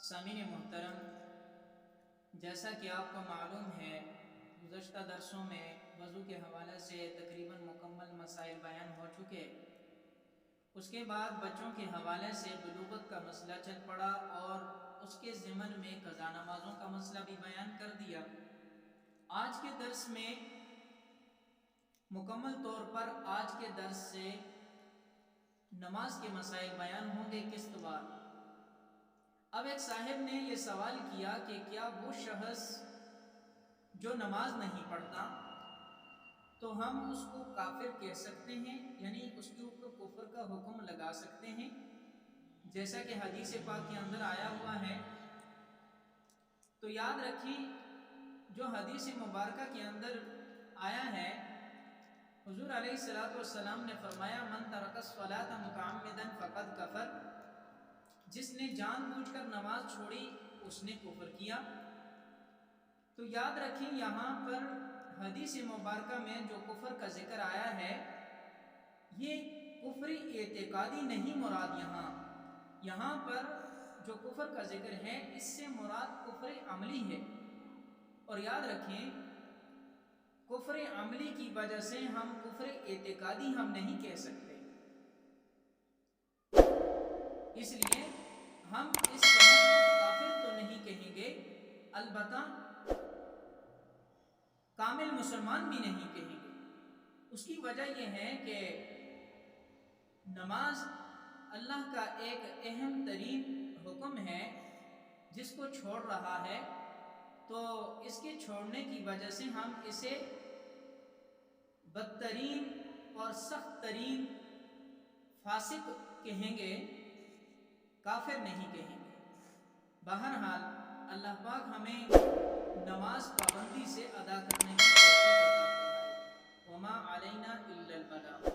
سامعین محترم، جیسا کہ آپ کو معلوم ہے گزشتہ درسوں میں وضو کے حوالے سے تقریباً مکمل مسائل بیان ہو چکے۔ اس کے بعد بچوں کے حوالے سے بلوغت کا مسئلہ چل پڑا اور اس کے ضمن میں قضا نمازوں کا مسئلہ بھی بیان کر دیا۔ آج کے درس میں مکمل طور پر آج کے درس سے نماز کے مسائل بیان ہوں گے قسط وار۔ اب ایک صاحب نے یہ سوال کیا کہ کیا وہ شخص جو نماز نہیں پڑھتا تو ہم اس کو کافر کہہ سکتے ہیں، یعنی اس کے اوپر کفر کا حکم لگا سکتے ہیں، جیسا کہ حدیث پاک کے اندر آیا ہوا ہے؟ تو یاد رکھیں، جو حدیث مبارکہ کے اندر آیا ہے، حضور علیہ السلام نے فرمایا من ترک الصلاۃ متعمدا فقد کفر، جس نے جان بوجھ کر نماز چھوڑی اس نے کفر کیا۔ تو یاد رکھیں، یہاں پر حدیث مبارکہ میں جو کفر کا ذکر آیا ہے یہ کفر اعتقادی نہیں مراد، یہاں پر جو کفر کا ذکر ہے اس سے مراد کفر عملی ہے۔ اور یاد رکھیں، کفر عملی کی وجہ سے ہم کفر اعتقادی ہم نہیں کہہ سکتے، اس لیے ہم اس شخص کو کافر تو نہیں کہیں گے، البتہ کامل مسلمان بھی نہیں کہیں گے۔ اس کی وجہ یہ ہے کہ نماز اللہ کا ایک اہم ترین حکم ہے، جس کو چھوڑ رہا ہے تو اس کے چھوڑنے کی وجہ سے ہم اسے بدترین اور سخت ترین فاسق کہیں گے، کافر نہیں کہیں گے۔ بہرحال اللہ پاک ہمیں نماز پابندی سے ادا کرنے کی توفیق عطا فرمائے۔ وما علینا الا البلاغ۔